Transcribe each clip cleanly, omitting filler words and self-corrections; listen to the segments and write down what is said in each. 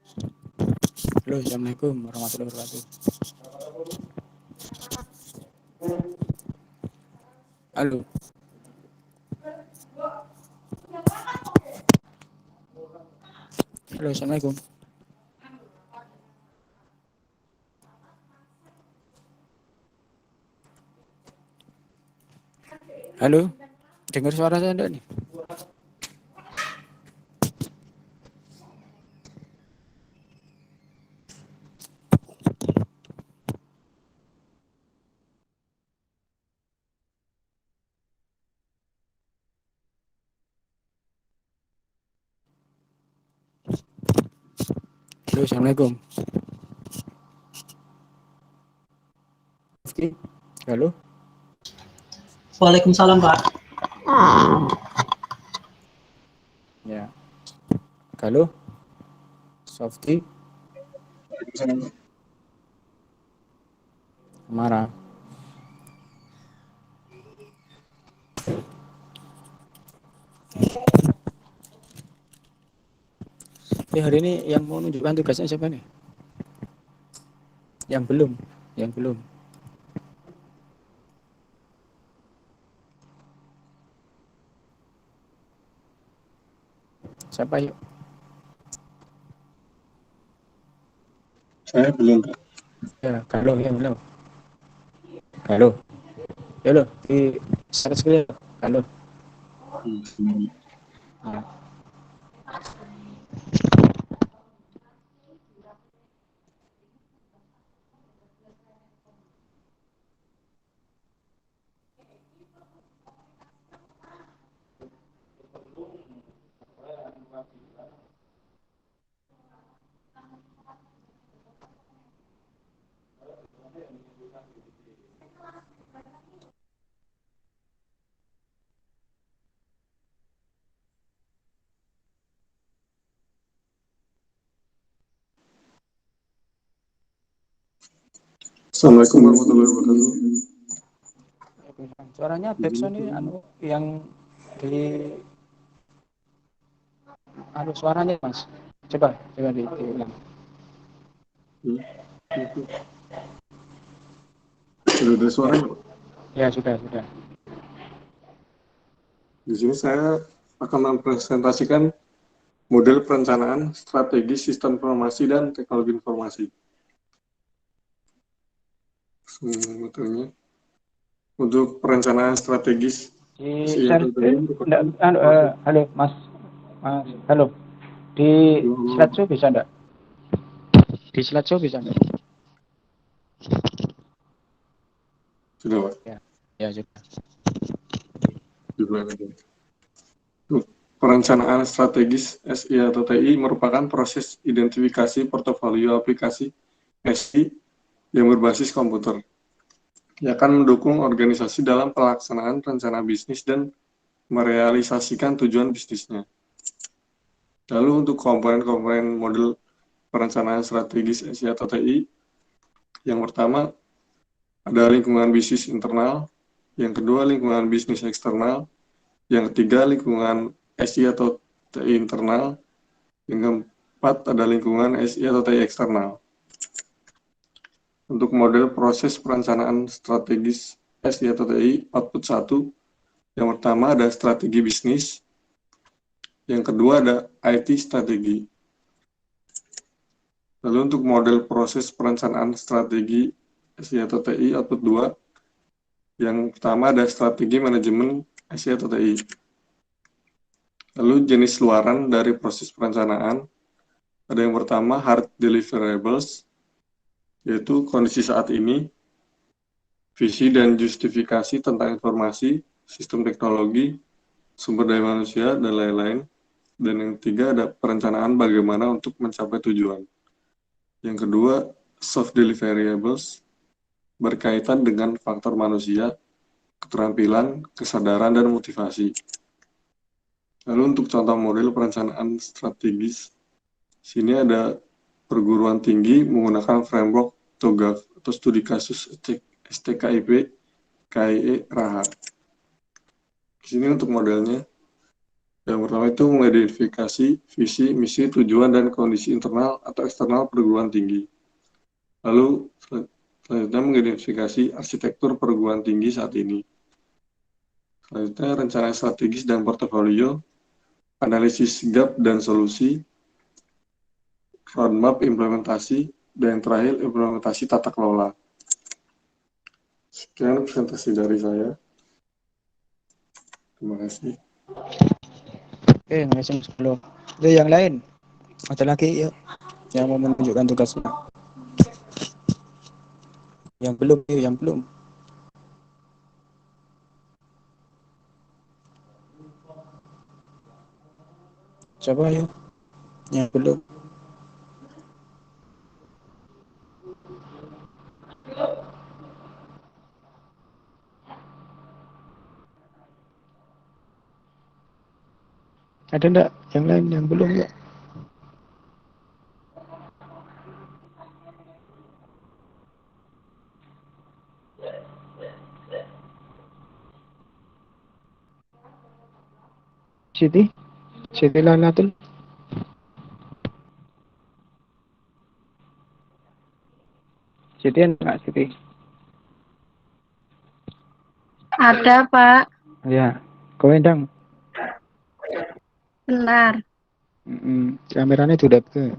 Halo, assalamualaikum warahmatullahi wabarakatuh. Halo, halo, assalamualaikum. Halo, dengar suara saya enggak nih? Halo, assalamualaikum. Halo, Waalaikumsalam, Pak. ya. Halo, Softy, marah. Hari ini yang mau menunjukkan tugasnya siapa nih? Yang belum, yang belum. Siapa yuk? Saya belum. Ya, halo, ya, halo. Halo, halo, di share screen. Halo. Nah, Assalamualaikum warahmatullahi wabarakatuh. suaranya backsound ini yang di suaranya Mas. Coba diulang. Sudah ada suaranya, Pak? Ya, sudah. Di sini saya akan mempresentasikan model perencanaan strategi sistem informasi dan teknologi informasi. Sebetulnya untuk perencanaan strategis Di SI share atau screen enggak, halo Mas. Halo. Di slideshow bisa enggak? Di slideshow bisa enggak? sudah, Pak. Ya, sudah. Di belakang aja. Untuk perencanaan strategis SI atau TI merupakan proses identifikasi portofolio aplikasi SI yang berbasis komputer. Ia akan mendukung organisasi dalam pelaksanaan rencana bisnis dan merealisasikan tujuan bisnisnya. Lalu untuk komponen-komponen model perencanaan strategis SI atau TI, yang pertama ada lingkungan bisnis internal, yang kedua lingkungan bisnis eksternal, yang ketiga lingkungan SI atau TI internal, yang keempat ada lingkungan SI atau TI eksternal. Untuk model proses perencanaan strategis SI atau TI, output 1, yang pertama ada strategi bisnis, yang kedua ada IT strategi. Lalu untuk model proses perencanaan strategi SI atau TI output 2, yang pertama ada strategi manajemen SI atau TI. Lalu jenis luaran dari proses perencanaan, ada yang pertama hard deliverables, yaitu kondisi saat ini, visi dan justifikasi tentang informasi, sistem teknologi, sumber daya manusia, dan lain-lain. Dan yang ketiga ada perencanaan bagaimana untuk mencapai tujuan. Yang kedua, soft deliverables, berkaitan dengan faktor manusia, keterampilan, kesadaran, dan motivasi. Lalu untuk contoh model perencanaan strategis, sini ada perguruan tinggi menggunakan framework TOGAF atau studi kasus STKIP, KIE, RAHA. Di sini untuk modelnya, Yang pertama itu mengidentifikasi visi, misi, tujuan, dan kondisi internal atau eksternal perguruan tinggi. Lalu selanjutnya mengidentifikasi arsitektur perguruan tinggi saat ini. Selanjutnya rencana strategis dan portofolio, analisis gap dan solusi, roadmap implementasi, dan yang terakhir implementasi tata kelola. Sekian presentasi dari saya. Terima kasih. Oke, terima kasih Mas Polo. Oke, yang lain ada lagi yuk yang mau menunjukkan tugasnya. Yang belum, yuk, yang belum. Coba yuk, yang belum. Ada enggak yang lain yang belum ya? Siti? Siti Lanatul? Siti enggak Siti? Ada, Pak. Ya, kau endang. Benar. Kameranya sudah ke.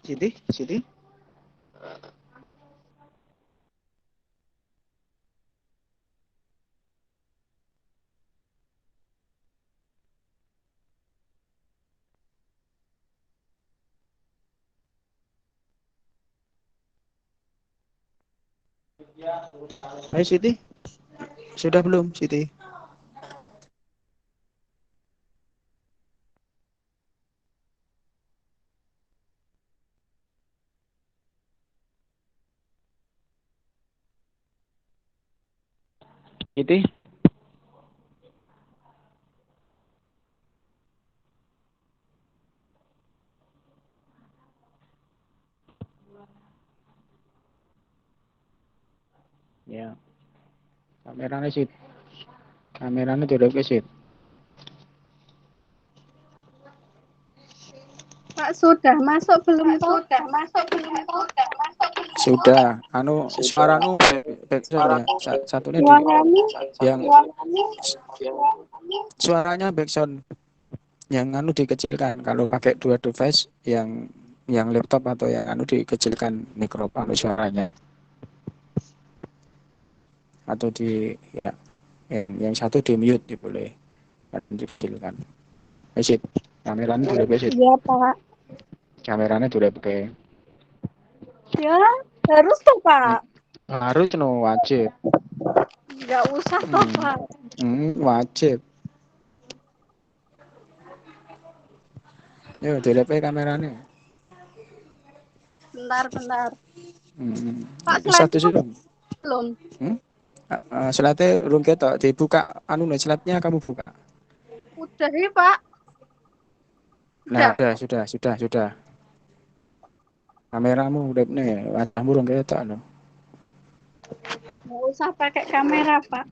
Siti? Siti? Hai Siti? Sudah belum Siti? Siti? Ya, kameranya Sit. Kameranya sudah ke Sit. Pak, sudah masuk belum? Sudah. Anu suaramu backsound ya. Satunya di Suaranya, yang suaranya backsound yang anu dikecilkan. Kalau pakai dua device yang laptop atau yang anu dikecilkan mikrofon suaranya atau di ya yang satu di mute boleh dikecilkan. Besit. Kameranya sudah besit. ya Pak. Kameranya sudah pakai. Ya, harus tuh Pak. Harus no wajib. Nggak usah toh Pak. Wajib. Yo, DLP kameranya. Bentar. Pak, Satu slide-nya sih. belum? Slide belum ketok dibuka anu nih slide-nya kamu buka. Udah ya Pak. Nah, Udah. sudah. Kameramu udah nih, wajahmu belum ketok no. Nggak usah pakai kamera Pak.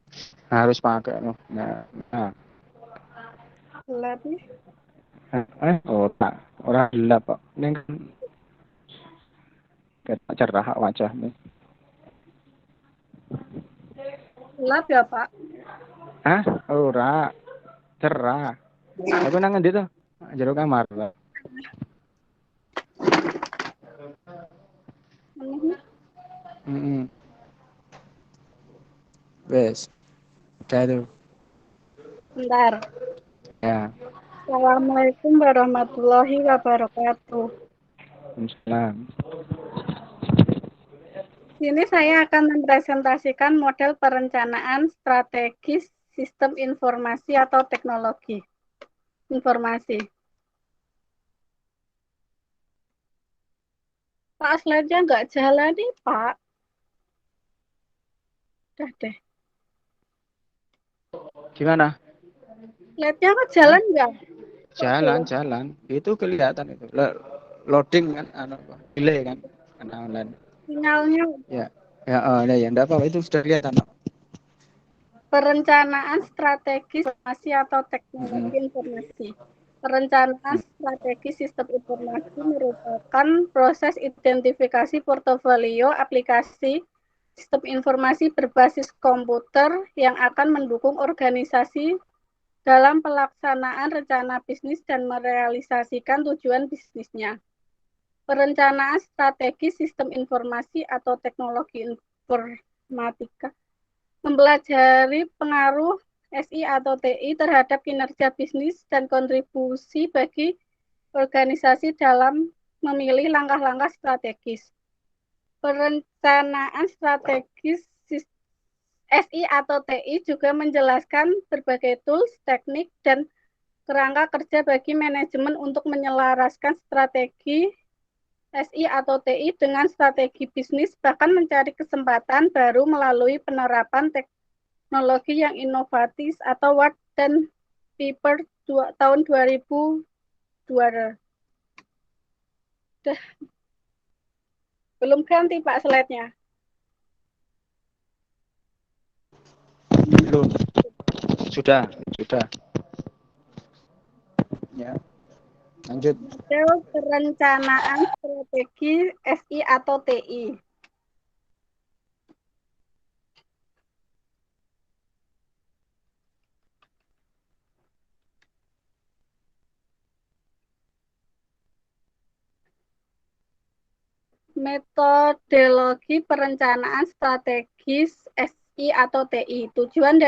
Harus pakai no. Nah. Gelap nih. Oh tak, orang gelap kok. Ini kan cerah wajahmu. Gelap ya, Pak? Hah? Ora. Cerah. Aku nang ngendi to? Jero kamar. Mhm. Wes. Udah tuh. Bentar. Ya. Assalamualaikum warahmatullahi wabarakatuh. Salam. Sini saya akan mempresentasikan model perencanaan strategis sistem informasi atau teknologi informasi. Pak, slide-nya nggak jalan nih, Pak. Udah deh. Gimana? Slide-nya kok jalan nggak? Jalan. Itu kelihatan itu. Loading kan, delay kan, karena online. Sinyalnya. Ya, ya, enggak apa-apa, itu sudah kelihatan. Perencanaan strategis informasi atau teknologi informasi. Perencanaan strategi sistem informasi merupakan proses identifikasi portofolio aplikasi sistem informasi berbasis komputer yang akan mendukung organisasi dalam pelaksanaan rencana bisnis dan merealisasikan tujuan bisnisnya. Perencanaan strategi sistem informasi atau teknologi informatika mempelajari pengaruh SI atau TI terhadap kinerja bisnis dan kontribusi bagi organisasi dalam memilih langkah-langkah strategis. Perencanaan strategis SI atau TI juga menjelaskan berbagai tools, teknik, dan kerangka kerja bagi manajemen untuk menyelaraskan strategi SI atau TI dengan strategi bisnis, bahkan mencari kesempatan baru melalui penerapan teknologi yang inovatif atau White dan Paper tahun 2002. Belum ganti Pak slide-nya. Belum. Sudah. Ya. Lanjut. Model perencanaan strategi SI atau TI. Metodologi perencanaan strategis SI atau TI. Tujuan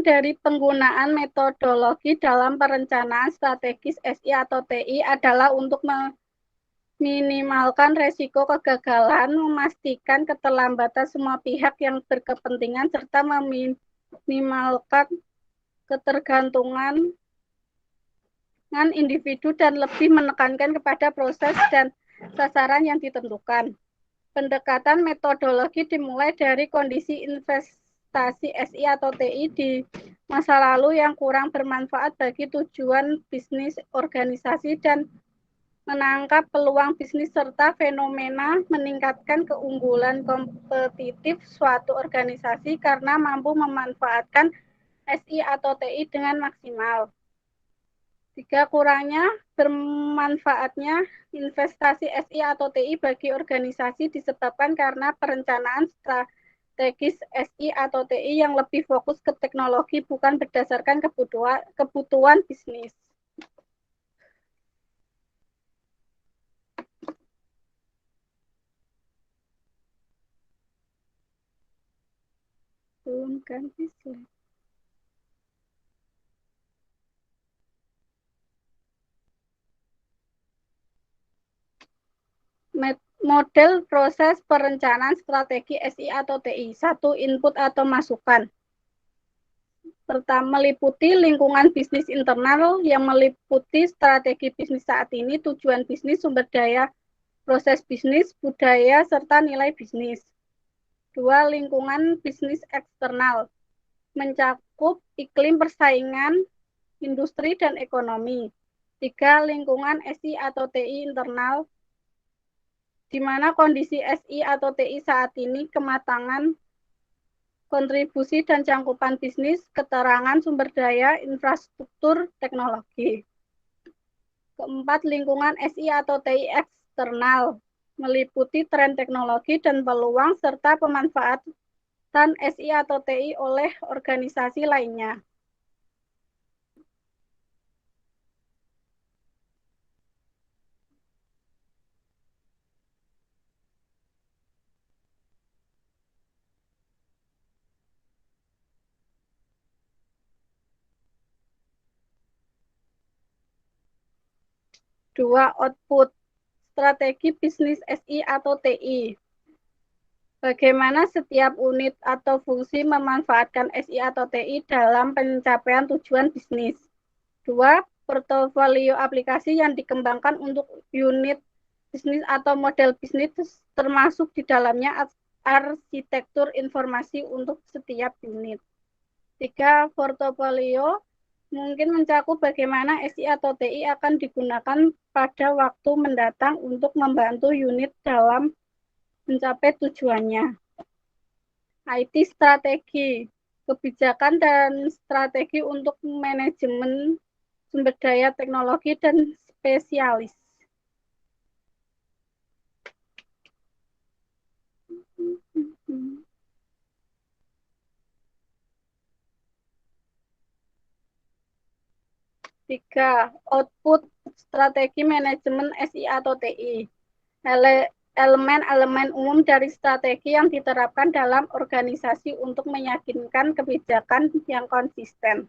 dari penggunaan metodologi dalam perencanaan strategis SI atau TI adalah untuk meminimalkan resiko kegagalan, memastikan keterlambatan semua pihak yang berkepentingan, serta meminimalkan ketergantungan individu dan lebih menekankan kepada proses dan sasaran yang ditentukan. Pendekatan metodologi dimulai dari kondisi investasi SI atau TI di masa lalu yang kurang bermanfaat bagi tujuan bisnis organisasi dan menangkap peluang bisnis serta fenomena meningkatkan keunggulan kompetitif suatu organisasi karena mampu memanfaatkan SI atau TI dengan maksimal. 3. Kurangnya bermanfaatnya investasi SI atau TI bagi organisasi disebabkan karena perencanaan strategis SI atau TI yang lebih fokus ke teknologi bukan berdasarkan kebutuhan bisnis. Belum ganti slide. Model proses perencanaan strategi SI atau TI. 1. Input atau masukan. Pertama, meliputi lingkungan bisnis internal yang meliputi strategi bisnis saat ini, tujuan bisnis, sumber daya, proses bisnis, budaya, serta nilai bisnis. 2. Lingkungan bisnis eksternal. Mencakup iklim persaingan, industri, dan ekonomi. 3. Lingkungan SI atau TI internal, di mana kondisi SI atau TI saat ini, kematangan, kontribusi dan cangkupan bisnis, keterangan sumber daya, infrastruktur, teknologi. Keempat, lingkungan SI atau TI eksternal, meliputi tren teknologi dan peluang serta pemanfaatan SI atau TI oleh organisasi lainnya. Dua, output strategi bisnis SI atau TI. Bagaimana setiap unit atau fungsi memanfaatkan SI atau TI dalam pencapaian tujuan bisnis. Dua, portofolio aplikasi yang dikembangkan untuk unit bisnis atau model bisnis termasuk di dalamnya arsitektur informasi untuk setiap unit. Tiga, portofolio mungkin mencakup bagaimana SI atau TI akan digunakan pada waktu mendatang untuk membantu unit dalam mencapai tujuannya. IT strategi, kebijakan dan strategi untuk manajemen sumber daya teknologi dan spesialis. Tiga, output strategi manajemen SI atau TI. Elemen-elemen umum dari strategi yang diterapkan dalam organisasi untuk meyakinkan kebijakan yang konsisten.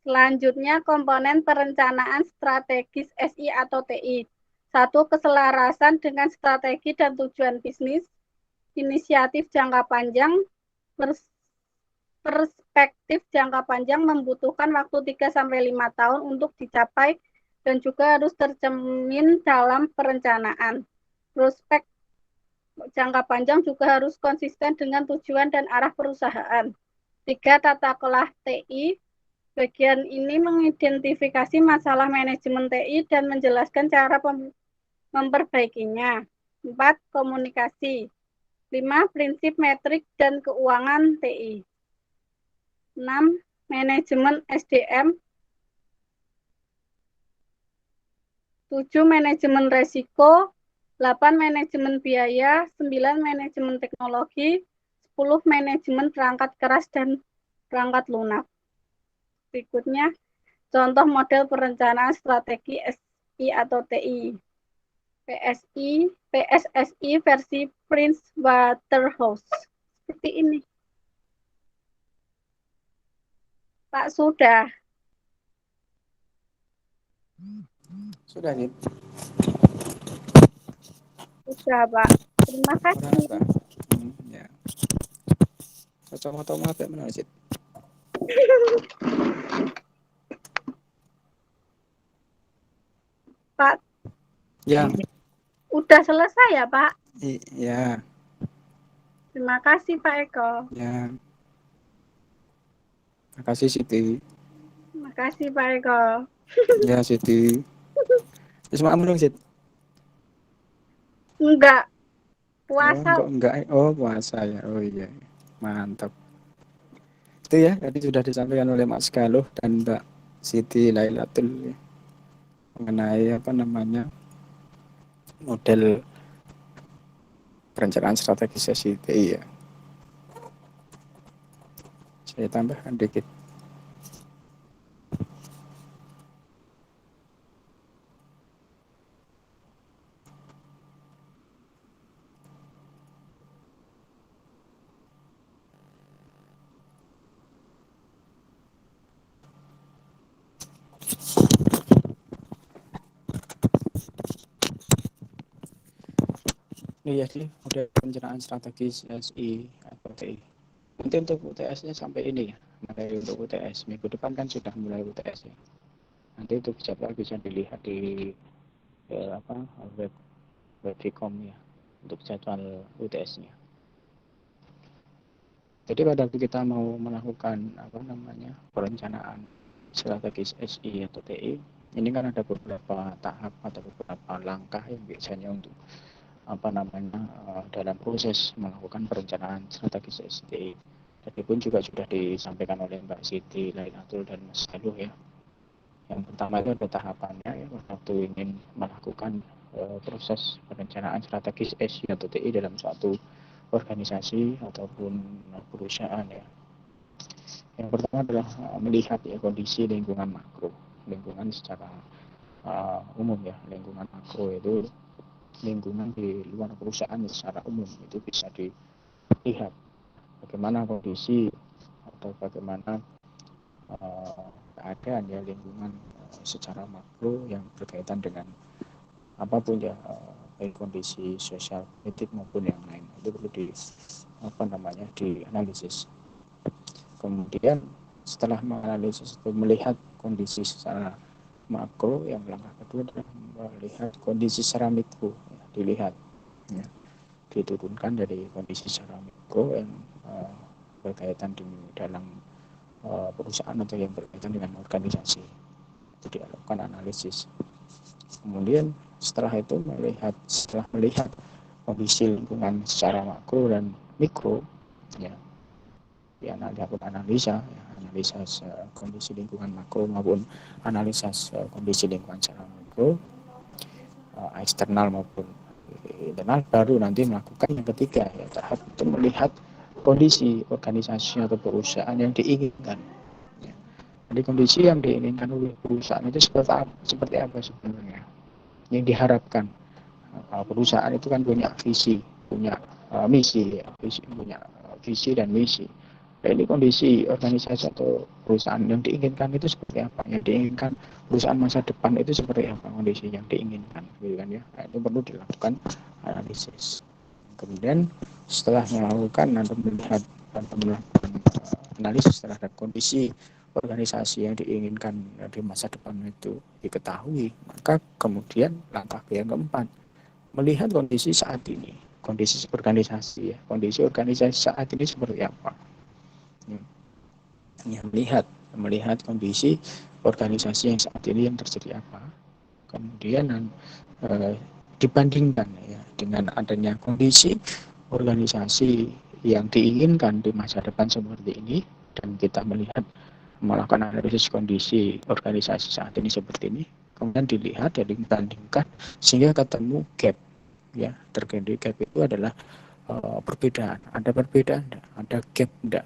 Selanjutnya, komponen perencanaan strategis SI atau TI. Satu, keselarasan dengan strategi dan tujuan bisnis, inisiatif jangka panjang, perspektif jangka panjang membutuhkan waktu 3-5 tahun untuk dicapai dan juga harus tercermin dalam perencanaan. Prospek jangka panjang juga harus konsisten dengan tujuan dan arah perusahaan. Tiga, tata kelola TI. Bagian ini mengidentifikasi masalah manajemen TI dan menjelaskan cara memperbaikinya. 4. Komunikasi. 5. Prinsip metrik dan keuangan TI. 6. Manajemen SDM. 7. Manajemen resiko. 8. Manajemen biaya. 9. Manajemen teknologi. 10. Manajemen perangkat keras dan perangkat lunak. Berikutnya, contoh model perencanaan strategi SI atau TI. PSSI versi Prince Waterhouse. Seperti ini. Pak, sudah. Sudah, Sid. Sudah, Pak. Terima kasih. Ya. Kacamata apa mana, Sid? Pak. Ya. Udah selesai ya, Pak? Iya. Terima kasih, Pak Eko. Ya. Terima kasih, Siti. Terima kasih, Pak Eko. Ya, Siti. Terus makan dong, Sid? Enggak. Puasa. Oh, puasa ya. Oh iya. Mantap. Itu ya, tadi sudah disampaikan oleh Mas Galuh dan Mbak Siti Lailatul mengenai apa namanya model perencanaan strategis SITI ya. Saya tambahkan dikit. Ini ya sih model perencanaan strategis SI atau TI. Nanti untuk UTS-nya sampai ini ya. Mulai untuk UTS minggu depan kan sudah mulai UTS ya. Nanti untuk jadwal bisa dilihat di web Vcom ya untuk jadwal UTS-nya. Jadi pada waktu kita mau melakukan apa namanya perencanaan strategis SI atau TI, Ini kan ada beberapa tahap atau beberapa langkah yang biasanya untuk dalam proses melakukan perencanaan strategis SDI. Tadi pun juga sudah disampaikan oleh Mbak Siti Lainatul dan Mas Galuh ya. Yang pertama itu ada tahapannya ya, waktu ingin melakukan proses perencanaan strategis SI atau TI dalam suatu organisasi ataupun perusahaan ya. Yang pertama adalah melihat ya kondisi lingkungan makro, lingkungan secara umum ya, lingkungan makro itu lingkungan di luar perusahaan secara umum itu bisa dilihat bagaimana kondisi atau bagaimana keadaan ya lingkungan secara makro yang berkaitan dengan apapun ya, baik kondisi sosial, politik maupun yang lain itu perlu dianalisis. Kemudian setelah menganalisis atau melihat kondisi secara makro, yang langkah kedua adalah melihat kondisi secara mikro ya, dilihat ya, diturunkan dari kondisi secara mikro yang berkaitan di dalam perusahaan atau yang berkaitan dengan organisasi, itu dilakukan analisis. Kemudian setelah melihat kondisi lingkungan secara makro dan mikro ya, dilakukan analisa kondisi lingkungan makro maupun analisa kondisi lingkungan secara mikro eksternal maupun internal, baru nanti melakukan yang ketiga ya, tahap itu melihat kondisi organisasi atau perusahaan yang diinginkan ya. Jadi kondisi yang diinginkan oleh perusahaan itu seperti apa sebenarnya yang diharapkan. Perusahaan itu kan punya visi, punya misi ya, punya visi dan misi. Nah, ini kondisi organisasi atau perusahaan yang diinginkan itu seperti apa? Yang diinginkan perusahaan masa depan itu seperti apa kondisi yang diinginkan, gitu kan ya? Nah, itu perlu dilakukan analisis. Kemudian setelah melakukan atau melihat analisis terhadap kondisi organisasi yang diinginkan di masa depan itu diketahui, maka kemudian langkah yang keempat, melihat kondisi saat ini, kondisi organisasi ya, kondisi organisasi saat ini seperti apa. Ya, melihat kondisi organisasi yang saat ini yang terjadi apa, kemudian dibandingkan ya dengan adanya kondisi organisasi yang diinginkan di masa depan seperti ini, dan kita melakukan analisis kondisi organisasi saat ini seperti ini, kemudian dilihat dan dibandingkan sehingga ketemu gap ya. Terjadi gap itu adalah perbedaan, ada gap enggak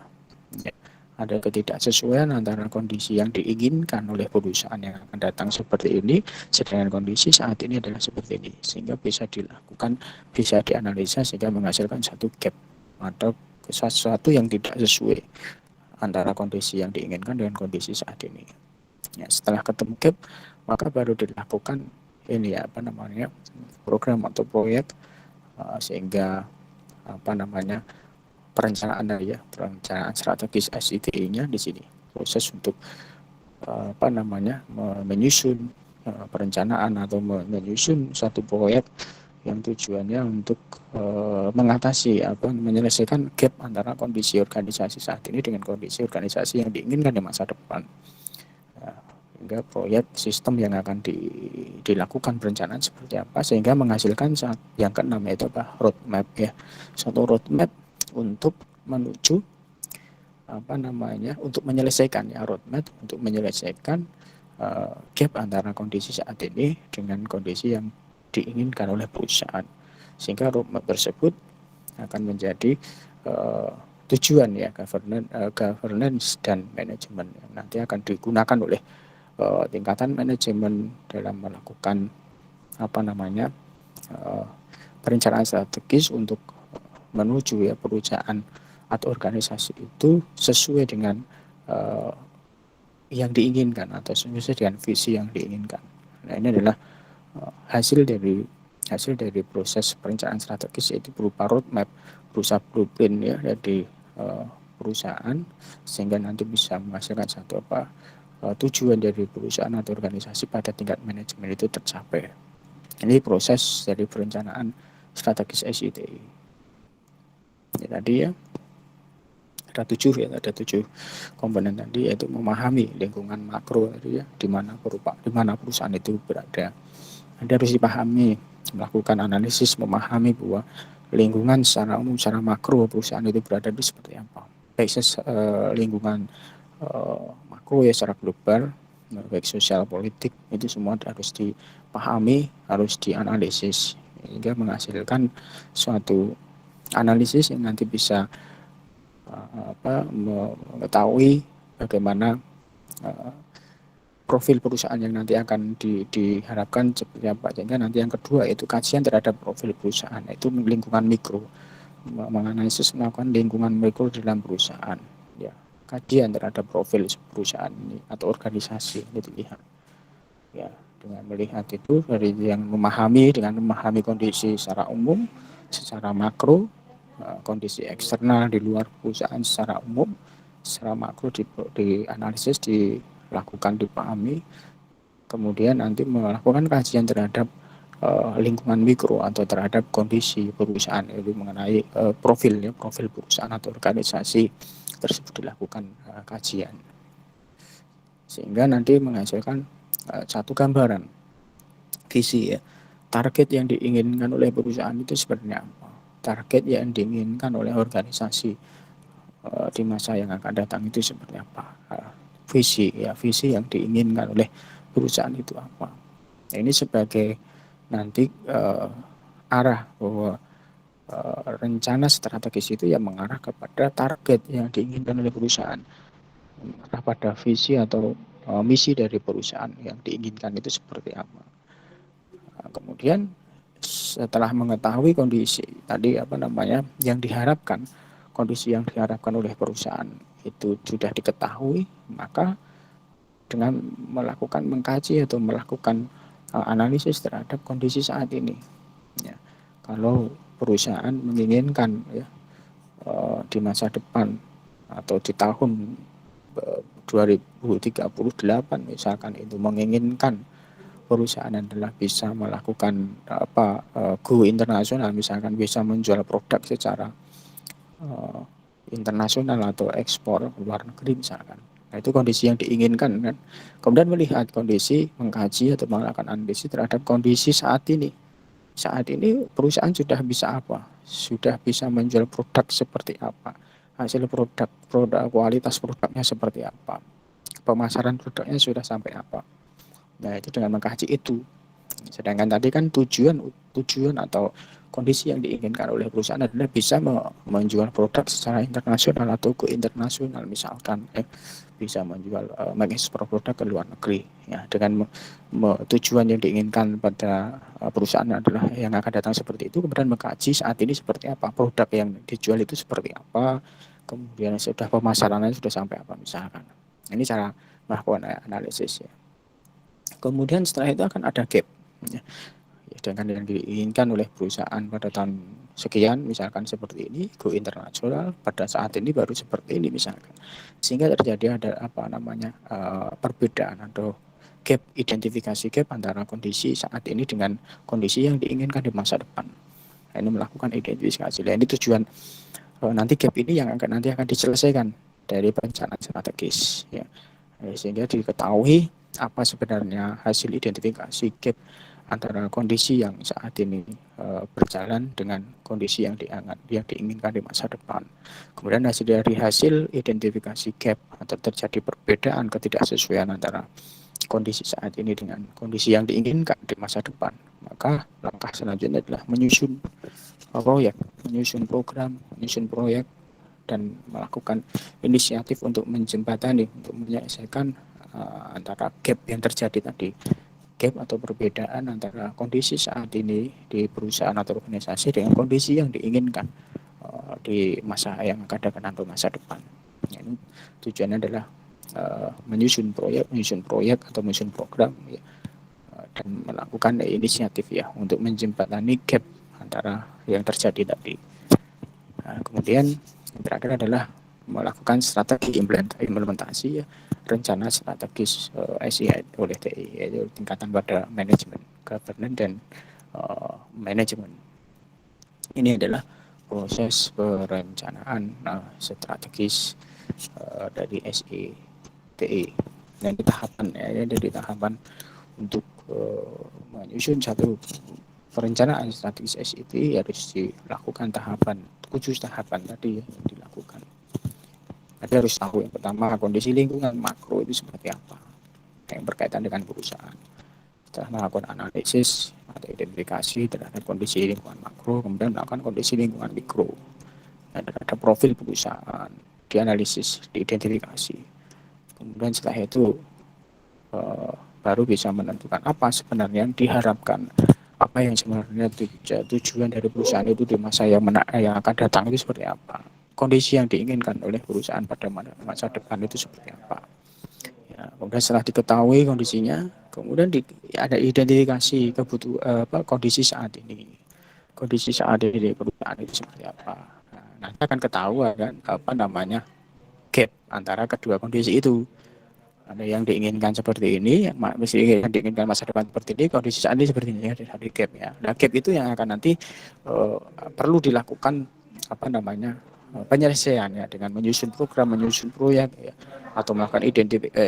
ya. Ada ketidaksesuaian antara kondisi yang diinginkan oleh perusahaan yang akan datang seperti ini, sedangkan kondisi saat ini adalah seperti ini, sehingga bisa dianalisa sehingga menghasilkan satu gap atau sesuatu yang tidak sesuai antara kondisi yang diinginkan dengan kondisi saat ini. Ya, setelah ketemu gap, maka baru dilakukan program atau proyek sehingga perencanaan strategis SITI-nya di sini, proses untuk menyusun perencanaan atau menyusun satu proyek yang tujuannya untuk menyelesaikan gap antara kondisi organisasi saat ini dengan kondisi organisasi yang diinginkan di masa depan. Hingga proyek sistem yang akan dilakukan perencanaan seperti apa sehingga menghasilkan yang keenam, yaitu roadmap ya, satu roadmap untuk menuju untuk menyelesaikan gap antara kondisi saat ini dengan kondisi yang diinginkan oleh perusahaan, sehingga roadmap tersebut akan menjadi tujuan ya, governance dan manajemen yang nanti akan digunakan oleh tingkatan manajemen dalam melakukan perencanaan strategis untuk menuju ya perusahaan atau organisasi itu sesuai dengan yang diinginkan atau sesuai dengan visi yang diinginkan. Nah, ini adalah hasil dari proses perencanaan strategis, yaitu berupa roadmap, berupa blueprint ya dari perusahaan, sehingga nanti bisa menghasilkan tujuan dari perusahaan atau organisasi pada tingkat manajemen itu tercapai. Ini proses dari perencanaan strategis SITI. Ini tadi ya. ada 7 komponen tadi, yaitu memahami lingkungan makro tadi ya, di mana perusahaan itu berada. Nanti harus dipahami, melakukan analisis, memahami bahwa lingkungan secara umum, secara makro perusahaan itu berada di seperti apa. Baik lingkungan makro ya secara global, baik sosial politik, itu semua harus dipahami, harus dianalisis hingga menghasilkan suatu analisis yang nanti bisa mengetahui bagaimana profil perusahaan yang nanti akan diharapkan seperti apa. Sehingga nanti yang kedua itu kajian terhadap profil perusahaan, itu lingkungan mikro, menganalisis melakukan lingkungan mikro dalam perusahaan ya, kajian terhadap profil perusahaan ini atau organisasi ini dilihat ya, dengan melihat itu dari yang dengan memahami kondisi secara umum, secara makro, kondisi eksternal di luar perusahaan secara umum, secara makro dianalisis, dilakukan, dipahami, kemudian nanti melakukan kajian terhadap lingkungan mikro atau terhadap kondisi perusahaan, itu mengenai profil perusahaan atau organisasi tersebut dilakukan kajian, sehingga nanti menghasilkan satu gambaran visi ya, target yang diinginkan oleh perusahaan itu seperti apa, target yang diinginkan oleh organisasi di masa yang akan datang itu seperti apa, visi yang diinginkan oleh perusahaan itu apa. Nah, ini sebagai nanti arah bahwa rencana strategis itu yang mengarah kepada target yang diinginkan oleh perusahaan, mengarah pada visi atau misi dari perusahaan yang diinginkan itu seperti apa. Nah, kemudian setelah mengetahui kondisi tadi yang diharapkan, kondisi yang diharapkan oleh perusahaan itu sudah diketahui, maka dengan melakukan mengkaji atau melakukan analisis terhadap kondisi saat ini ya, kalau perusahaan menginginkan ya di masa depan atau di tahun 2038 misalkan, itu menginginkan perusahaan adalah bisa melakukan go internasional, misalkan bisa menjual produk secara internasional atau ekspor ke luar negeri misalkan. Nah, itu kondisi yang diinginkan kan. Kemudian melihat kondisi, mengkaji atau melakukan analisis terhadap kondisi saat ini. Saat ini perusahaan sudah bisa apa? Sudah bisa menjual produk seperti apa? Hasil produk kualitas produknya seperti apa? Pemasaran produknya sudah sampai apa? Nah, itu dengan mengkaji itu. Sedangkan tadi kan tujuan atau kondisi yang diinginkan oleh perusahaan adalah bisa menjual produk secara internasional atau ke internasional, misalkan bisa menjual mengekspor produk ke luar negeri ya, dengan tujuan yang diinginkan pada perusahaan adalah yang akan datang seperti itu. Kemudian mengkaji saat ini seperti apa, produk yang dijual itu seperti apa, kemudian sudah pemasarannya sudah sampai apa misalkan. Ini cara melakukan analisis ya. Kemudian setelah itu akan ada gap ya, dengan yang diinginkan oleh perusahaan pada tahun sekian misalkan seperti ini, go internasional, pada saat ini baru seperti ini misalkan, sehingga terjadi ada perbedaan atau gap, identifikasi gap antara kondisi saat ini dengan kondisi yang diinginkan di masa depan. Nah, ini melakukan identifikasi. Nah, ini tujuan nanti gap ini yang nanti akan diselesaikan dari perencanaan strategis ya, sehingga diketahui apa sebenarnya hasil identifikasi gap antara kondisi yang saat ini berjalan dengan kondisi yang diinginkan di masa depan. Kemudian dari hasil identifikasi gap atau terjadi perbedaan, ketidaksesuaian antara kondisi saat ini dengan kondisi yang diinginkan di masa depan, maka langkah selanjutnya adalah menyusun program, menyusun proyek, dan melakukan inisiatif untuk menjembatani, untuk menyelesaikan antara gap yang terjadi tadi, gap atau perbedaan antara kondisi saat ini di perusahaan atau organisasi dengan kondisi yang diinginkan di masa yang akan datang atau masa depan. Ini tujuannya adalah menyusun proyek atau menyusun program ya, dan melakukan inisiatif ya untuk menjembatani gap antara yang terjadi tadi. Nah, kemudian yang terakhir adalah melakukan strategi implementasi ya, rencana strategis SI oleh TI, yaitu tingkatan pada manajemen, governance, dan manajemen. Ini adalah proses perencanaan strategis dari SETE. Dan di tahapan dari tahapan untuk menyusun satu perencanaan strategis SETE harus dilakukan tahapan, 7 tahapan tadi yang dilakukan. Jadi harus tahu yang pertama kondisi lingkungan makro itu seperti apa yang berkaitan dengan perusahaan. Setelah melakukan analisis atau identifikasi terhadap kondisi lingkungan makro, kemudian melakukan kondisi lingkungan mikro. Dan terhadap profil perusahaan, dianalisis, diidentifikasi. Kemudian setelah itu baru bisa menentukan apa sebenarnya yang diharapkan, apa yang sebenarnya tujuan dari perusahaan itu di masa yang akan datang itu seperti apa. Kondisi yang diinginkan oleh perusahaan pada masa depan itu seperti apa. Ya, kemudian setelah diketahui kondisinya, kemudian ada identifikasi kondisi saat ini. Kondisi saat ini perusahaan itu seperti apa. Nah, nanti akan ketahuan kan gap antara kedua kondisi itu. Ada yang diinginkan seperti ini, yang diinginkan masa depan seperti ini, kondisi saat ini seperti ini, ada gap ya. Nah, gap itu yang akan nanti perlu dilakukan penyelesaian ya, dengan menyusun program, menyusun proyek ya, atau melakukan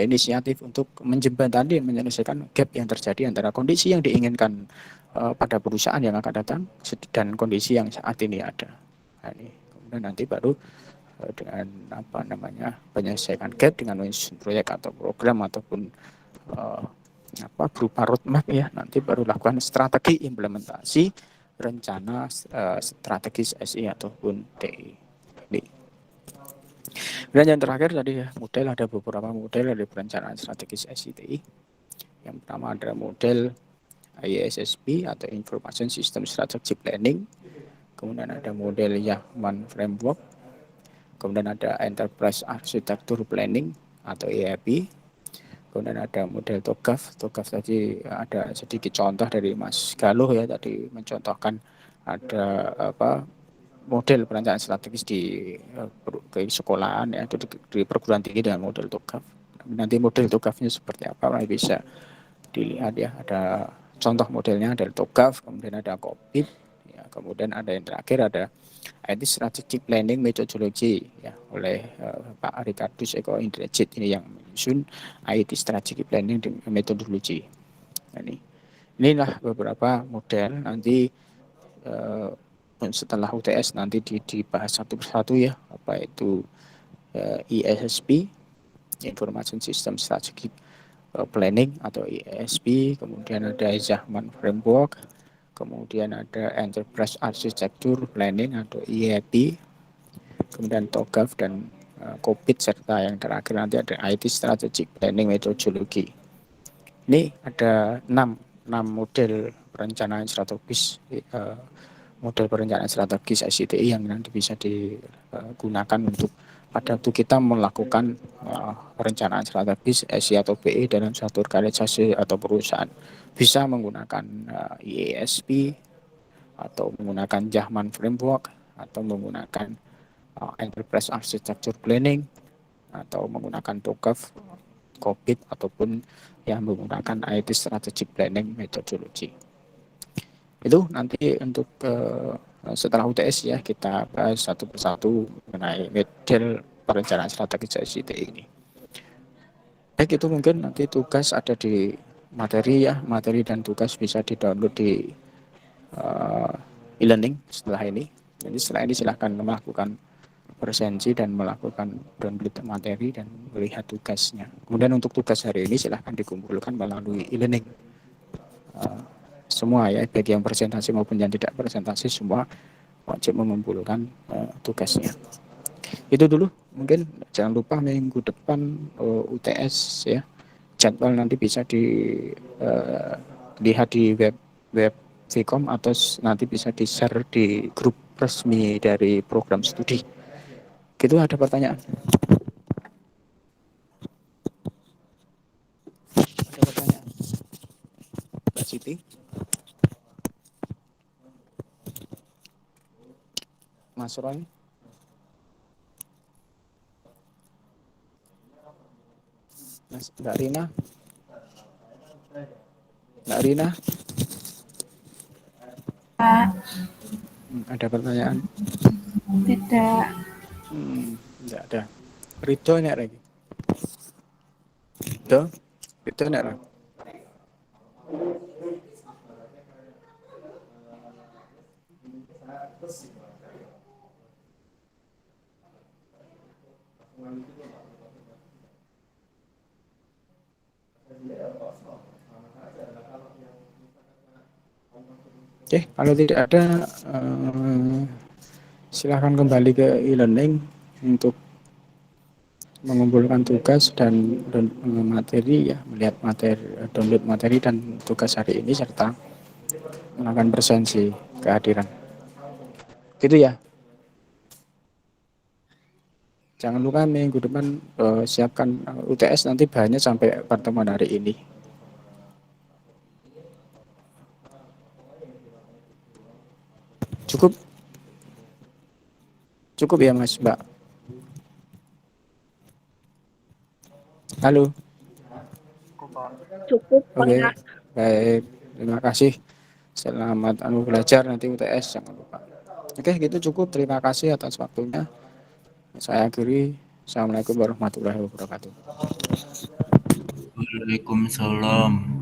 inisiatif untuk menjembatani menyelesaikan gap yang terjadi antara kondisi yang diinginkan pada perusahaan yang akan datang dan kondisi yang saat ini ada. Nah, ini kemudian nanti baru dengan penyelesaian gap dengan menyusun proyek atau program ataupun berupa roadmap ya, nanti baru lakukan strategi implementasi rencana strategis SI ataupun TI. Dan yang terakhir tadi ya, ada beberapa model dari perencanaan strategis SI-TI. Yang pertama ada model ISSP atau Information System Strategic Planning. Kemudian ada model Yahman Framework. Kemudian ada Enterprise Architecture Planning atau EAP. Kemudian ada model TOGAF. TOGAF tadi ada sedikit contoh dari Mas Galuh ya, tadi mencontohkan ada model perencanaan strategis di sekolahan ya, di perguruan tinggi dengan model TOGAF. Nanti model TOGAF-nya seperti apa bisa dilihat ya, ada contoh modelnya dari TOGAF, kemudian ada COPIT, ya, kemudian ada yang terakhir ada IT Strategic Planning Methodology ya, oleh Pak Ricardus Eko Indrajit, ini yang menyusun IT Strategic Planning Methodology. Nah, inilah beberapa model, nanti setelah UTS nanti dibahas satu persatu ya, apa itu ISSP, Information System Strategic Planning atau ISP, kemudian ada Yahman Framework, kemudian ada Enterprise Architecture Planning atau EAP, kemudian TOGAF dan COPIT, serta yang terakhir nanti ada IT Strategic Planning Methodology. Ini ada 6 model perencanaan strategis, model perencanaan strategis SITI yang nanti bisa digunakan untuk pada waktu kita melakukan perencanaan strategis SI atau PE dalam satu organisasi atau perusahaan. Bisa menggunakan IESP atau menggunakan Yahman Framework atau menggunakan Enterprise Architecture Planning atau menggunakan TOGAF, COPIT ataupun yang menggunakan IT Strategic Planning Methodology. Itu nanti untuk setelah UTS ya, kita bahas satu persatu mengenai model perencanaan strategis SITI ini. Baik, itu mungkin nanti tugas ada di materi ya, materi dan tugas bisa di-download di e-learning setelah ini. Jadi setelah ini silahkan melakukan presensi dan melakukan download materi dan melihat tugasnya. Kemudian untuk tugas hari ini silahkan dikumpulkan melalui e-learning. Semua ya, baik yang presentasi maupun yang tidak presentasi, semua wajib mengumpulkan tugasnya. Itu dulu, mungkin jangan lupa minggu depan UTS ya, jadwal nanti bisa dilihat di web Vkom atau nanti bisa di-share di grup resmi dari program studi. Gitu, ada pertanyaan? Ada pertanyaan? Mbak Siti? Mas Roy? Mbak Rina? Mbak Rina? Ada pertanyaan? Tidak. Tidak ada. Ridho nek lagi. Ridho nek lagi. Oke, kalau tidak ada, silahkan kembali ke e-learning untuk mengumpulkan tugas dan materi ya, melihat materi, download materi dan tugas hari ini serta melakukan presensi kehadiran. Gitu ya. Jangan lupa minggu depan siapkan UTS nanti bahannya sampai pertemuan hari ini. Cukup? Cukup ya Mas, Mbak? Halo? Cukup, Oke, Pak. baik. Terima kasih. Selamat belajar nanti UTS, jangan lupa. Oke, gitu cukup. Terima kasih atas waktunya. Saya akhiri. Assalamualaikum warahmatullahi wabarakatuh. Waalaikumsalam.